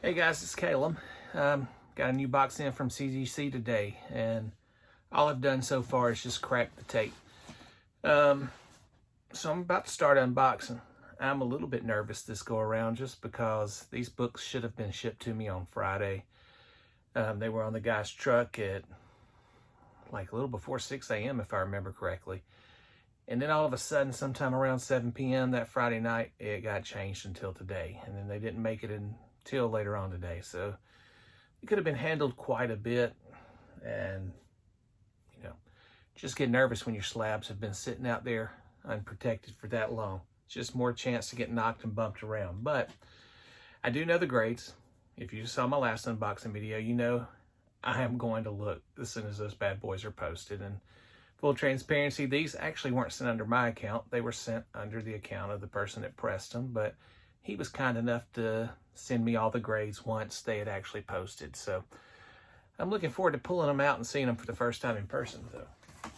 Hey guys, it's Caleb. Got a new box in from CGC today, and all I've done so far is just crack the tape. So I'm about to start unboxing. I'm a little bit nervous this go around just because these books should have been shipped to me on Friday. They were on the guy's truck at like a little before 6 a.m. if I remember correctly. And then all of a sudden, sometime around 7 p.m. that Friday night, it got changed until today. And then they didn't make it until later on today. So it could have been handled quite a bit. And, you know, just get nervous when your slabs have been sitting out there unprotected for that long. It's just more chance to get knocked and bumped around. But I do know the grades. If you saw my last unboxing video, you know I am going to look as soon as those bad boys are posted. And full transparency, these actually weren't sent under my account. They were sent under the account of the person that pressed them, but he was kind enough to send me all the grades once they had actually posted. So I'm looking forward to pulling them out and seeing them for the first time in person, though.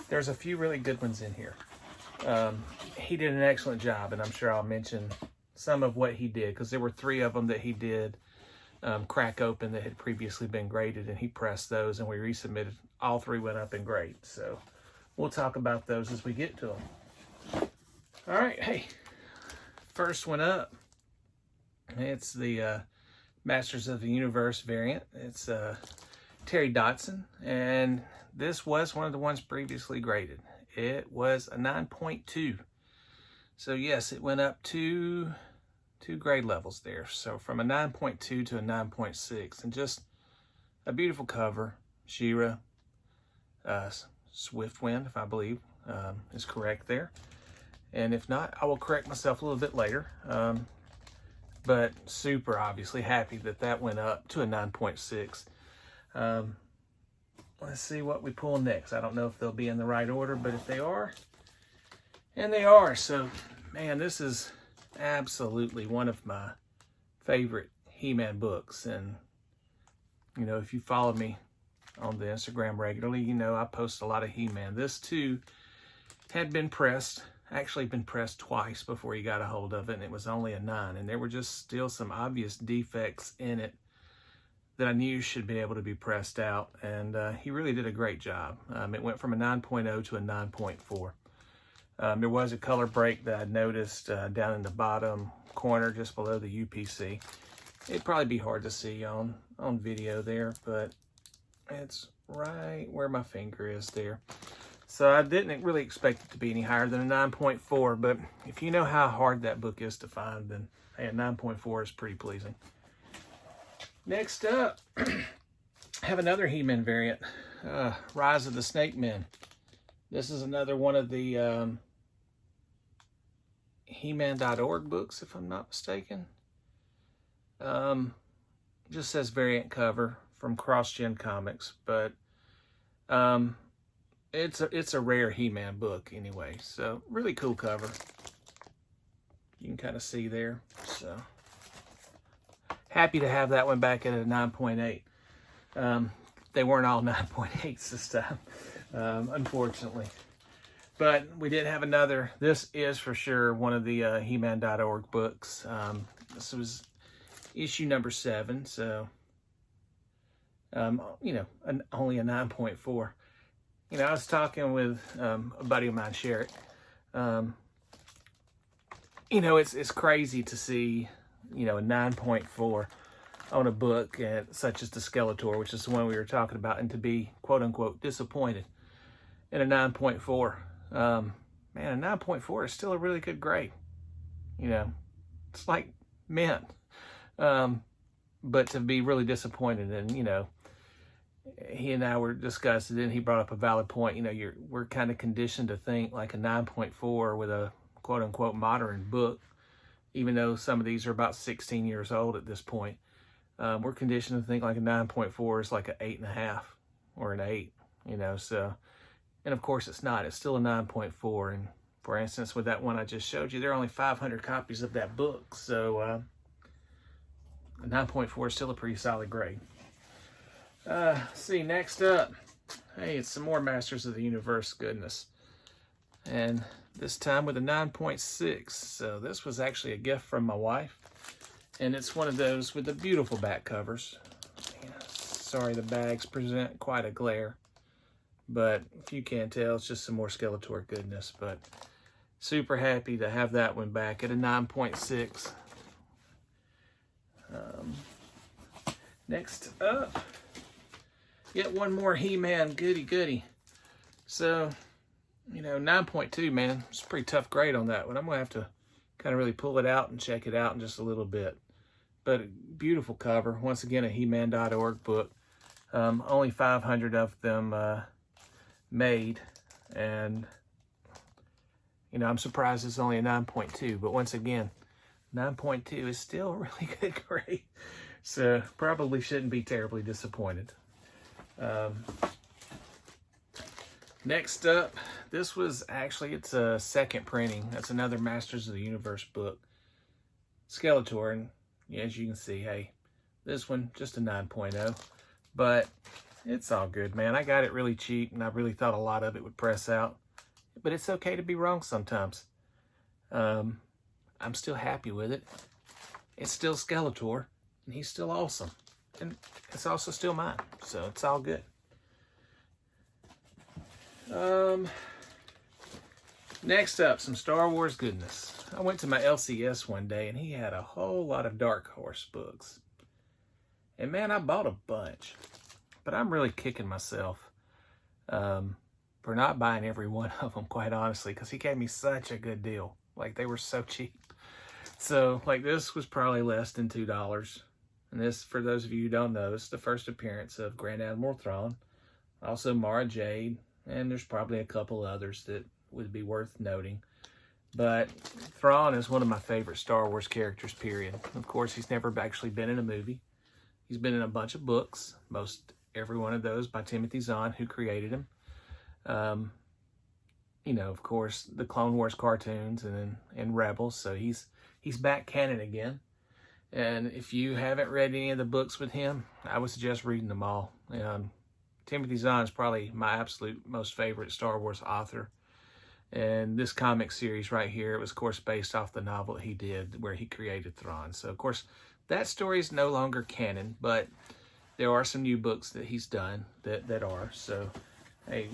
There's a few really good ones in here. He did an excellent job, and I'm sure I'll mention some of what he did, because there were 3 of them that he did crack open that had previously been graded, and he pressed those and we resubmitted. All 3 went up in grade, so we'll talk about those as we get to them. All right, hey, first one up, it's the Masters of the Universe variant. It's Terry Dodson, and this was one of the ones previously graded. It was a 9.2, so yes, it went up two grade levels there. So from a 9.2 to a 9.6, and just a beautiful cover. Shira, Swiftwind, if I believe is correct there. And if not, I will correct myself a little bit later. But super obviously happy that that went up to a 9.6. Let's see what we pull next. I don't know if they'll be in the right order, but if they are, and they are. So, man, this is absolutely one of my favorite He-Man books. And, you know, if you follow me on the Instagram regularly, you know I post a lot of He-Man. This, too, had been pressed. Actually been pressed twice before he got a hold of it, and it was only a 9. And there were just still some obvious defects in it that I knew should be able to be pressed out. And he really did a great job. It went from a 9.0 to a 9.4. There was a color break that I noticed down in the bottom corner just below the UPC. It'd probably be hard to see on video there, but it's right where my finger is there. So I didn't really expect it to be any higher than a 9.4, but if you know how hard that book is to find, then hey, a 9.4 is pretty pleasing. Next up, I have another He-Man variant, Rise of the Snake Men. This is another one of the He-Man.org books, if I'm not mistaken. Just says variant cover from CrossGen Comics, but it's a rare He-Man book anyway. So really cool cover. You can kind of see there. So happy to have that one back at a 9.8. They weren't all 9.8s this time, unfortunately. But we did have another. This is for sure one of the He-Man.org books. This was issue number 7, so you know, only a 9.4. You know, I was talking with a buddy of mine, Sherrick. You know, it's crazy to see, you know, a 9.4 on a book such as the Skeletor, which is the one we were talking about, and to be quote unquote disappointed in a 9.4. Man, a 9.4 is still a really good grade. You know, it's like mint. But to be really disappointed, and you know, he and I were discussing, and he brought up a valid point. You know, we're kind of conditioned to think like a 9.4 with a quote unquote modern book, even though some of these are about 16 years old at this point. We're conditioned to think like a 9.4 is like an 8.5 or an 8, you know, so, and of course it's not. It's still a 9.4. And for instance, with that one I just showed you, there are only 500 copies of that book. So a 9.4 is still a pretty solid grade. See, next up, hey, it's some more Masters of the Universe goodness. And this time with a 9.6. So this was actually a gift from my wife. And it's one of those with the beautiful back covers. Yeah, sorry, the bags present quite a glare, but if you can't tell, it's just some more Skeletor goodness. But super happy to have that one back at a 9.6. Next up, yet one more He-Man goody. So, 9.2, man. It's a pretty tough grade on that one. I'm going to have to kind of really pull it out and check it out in just a little bit. But a beautiful cover. Once again, a He-Man.org book. Only 500 of them made. And, I'm surprised it's only a 9.2. But once again, 9.2 is still a really good grade. So probably shouldn't be terribly disappointed. Next up, this was actually, it's a second printing. That's another Masters of the Universe book. Skeletor, and as you can see, hey, this one, just a 9.0. But it's all good, man. I got it really cheap, and I really thought a lot of it would press out. But it's okay to be wrong sometimes. I'm still happy with it. It's still Skeletor, and he's still awesome. And it's also still mine, so it's all good. Next up, some Star Wars goodness. I went to my LCS one day, and he had a whole lot of Dark Horse books. And man, I bought a bunch. But I'm really kicking myself for not buying every one of them, quite honestly, because he gave me such a good deal. Like, they were so cheap. So, like, this was probably less than $2. And this, for those of you who don't know, it's the first appearance of Grand Admiral Thrawn. Also Mara Jade. And there's probably a couple others that would be worth noting. But Thrawn is one of my favorite Star Wars characters, period. Of course, he's never actually been in a movie. He's been in a bunch of books. Most every one of those by Timothy Zahn, who created him. Of course, the Clone Wars cartoons and Rebels. So he's back canon again. And if you haven't read any of the books with him, I would suggest reading them all. Timothy Zahn is probably my absolute most favorite Star Wars author. And this comic series right here, it was, of course, based off the novel he did where he created Thrawn. So, of course, that story is no longer canon, but there are some new books that he's done that are. So, hey,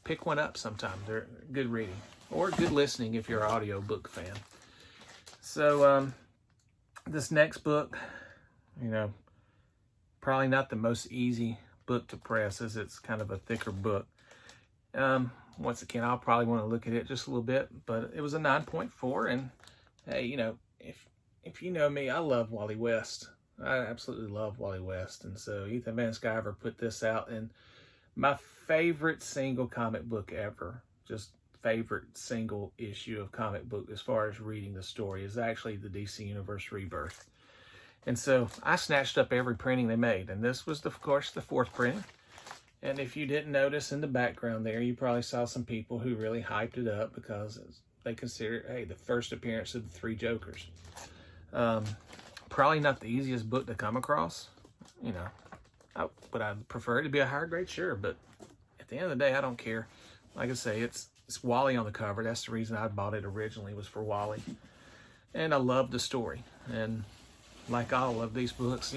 pick one up sometime. They're good reading or good listening if you're an audiobook fan. So, this next book, probably not the most easy book to press, as it's kind of a thicker book. Once again, I'll probably want to look at it just a little bit, but it was a 9.4, and hey, if you know me, I love Wally West. I absolutely love Wally West, and so Ethan Van Sciver put this out, and my favorite single comic book ever, just favorite single issue of comic book as far as reading the story, is actually the DC Universe Rebirth. And so I snatched up every printing they made, and this was, of course, the fourth printing. And if you didn't notice in the background there, you probably saw some people who really hyped it up because they consider it, hey, the first appearance of the three Jokers. Probably not the easiest book to come across. Would I prefer it to be a higher grade? Sure, but at the end of the day, I don't care. Like I say, it's Wally on the cover. That's the reason I bought it originally, was for Wally. And I love the story. And like all of these books,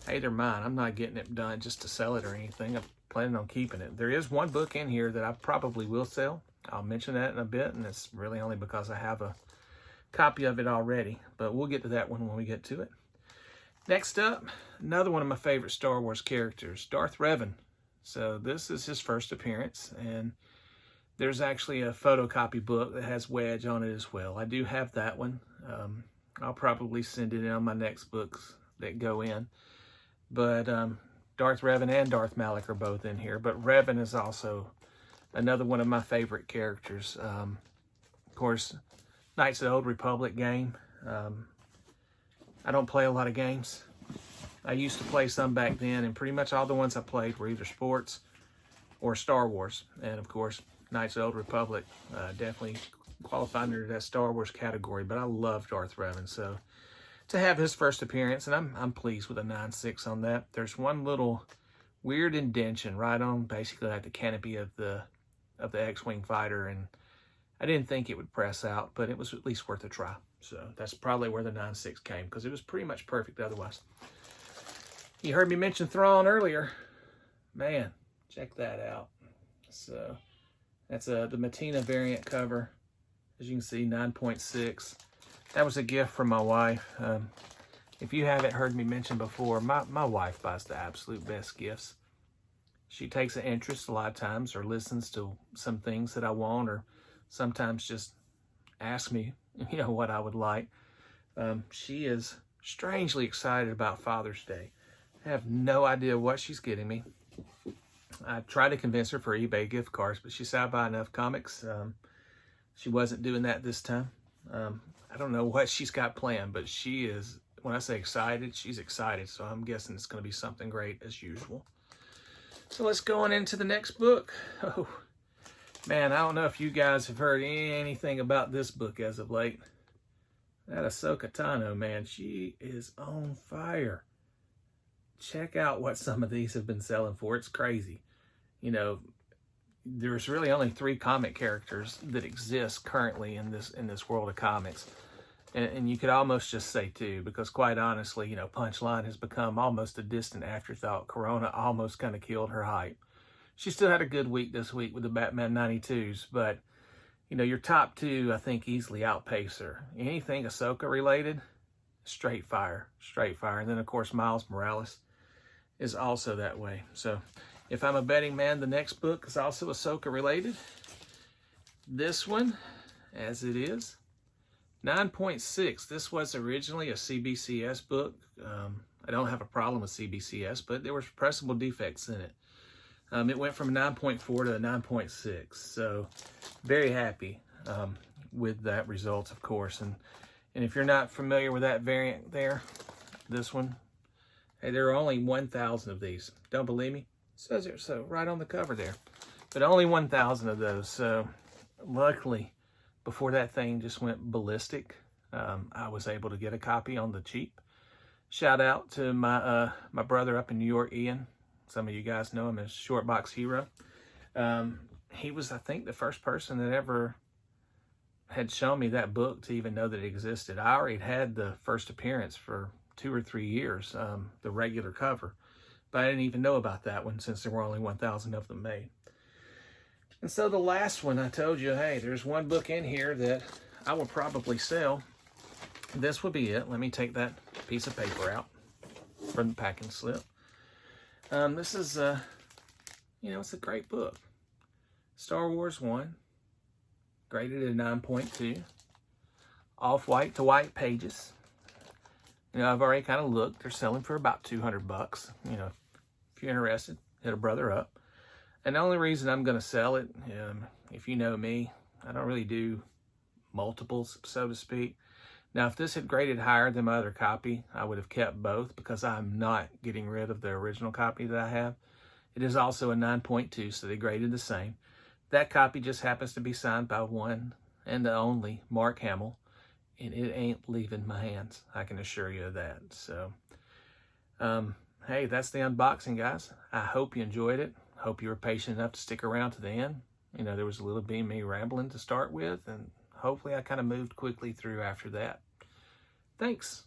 hey, they're mine. I'm not getting it done just to sell it or anything. I'm planning on keeping it. There is one book in here that I probably will sell. I'll mention that in a bit, and it's really only because I have a copy of it already. But we'll get to that one when we get to it. Next up, another one of my favorite Star Wars characters, Darth Revan. So this is his first appearance, and there's actually a photocopy book that has Wedge on it as well. I do have that one. I'll probably send it in on my next books that go in. But Darth Revan and Darth Malak are both in here. But Revan is also another one of my favorite characters. Of course, Knights of the Old Republic game. I don't play a lot of games. I used to play some back then, and pretty much all the ones I played were either sports or Star Wars. And of course, Knights of the Old Republic definitely qualified under that Star Wars category. But I love Darth Revan, so to have his first appearance, and I'm pleased with a 9.6 on that. There's one little weird indentation right on basically like the canopy of the X-Wing fighter, and I didn't think it would press out, but it was at least worth a try. So that's probably where the 9.6 came, because it was pretty much perfect otherwise. You heard me mention Thrawn earlier. Man, check that out. So that's the Matina variant cover. As you can see, 9.6. That was a gift from my wife. If you haven't heard me mention before, my wife buys the absolute best gifts. She takes an interest a lot of times, or listens to some things that I want, or sometimes just asks me, what I would like. She is strangely excited about Father's Day. I have no idea what she's getting me. I tried to convince her for eBay gift cards, but she said I buy enough comics. She wasn't doing that this time. I don't know what she's got planned, but she is, when I say excited, she's excited. So I'm guessing it's going to be something great as usual. So let's go on into the next book. Oh, man, I don't know if you guys have heard anything about this book as of late. That Ahsoka Tano, man, she is on fire. Check out what some of these have been selling for. It's crazy. There's really only 3 comic characters that exist currently in this world of comics. And you could almost just say 2, because quite honestly, Punchline has become almost a distant afterthought. Corona almost kind of killed her hype. She still had a good week this week with the Batman 92s, but, your top 2, I think, easily outpace her. Anything Ahsoka related, straight fire. And then, of course, Miles Morales is also that way. So if I'm a betting man, the next book is also Ahsoka related. This one, as it is, 9.6. This was originally a CBCS book. I don't have a problem with CBCS, but there were pressable defects in it. It went from a 9.4 to a 9.6. So very happy with that result, of course. And if you're not familiar with that variant there, this one, hey, there are only 1,000 of these. Don't believe me? It says it so right on the cover there. But only 1,000 of those. So luckily, before that thing just went ballistic, I was able to get a copy on the cheap. Shout out to my brother up in New York, Ian. Some of you guys know him as Short Box Hero. He was, I think, the first person that ever had shown me that book to even know that it existed. I already had the first appearance for 2 or 3 years, the regular cover. But I didn't even know about that one since there were only 1,000 of them made. And so the last one, I told you, hey, there's one book in here that I will probably sell. This would be it. Let me take that piece of paper out from the packing slip. This is, it's a great book. Star Wars 1, graded at 9.2. Off-white to white pages. I've already kind of looked. They're selling for about $200. If you're interested, hit a brother up. And the only reason I'm going to sell it, if you know me, I don't really do multiples, so to speak. Now, if this had graded higher than my other copy, I would have kept both, because I'm not getting rid of the original copy that I have. It is also a 9.2, so they graded the same. That copy just happens to be signed by one and the only Mark Hamill, and it ain't leaving my hands. I can assure you of that. So, hey, that's the unboxing, guys. I hope you enjoyed it. Hope you were patient enough to stick around to the end. There was a little bit of me rambling to start with, and hopefully I kind of moved quickly through after that. Thanks.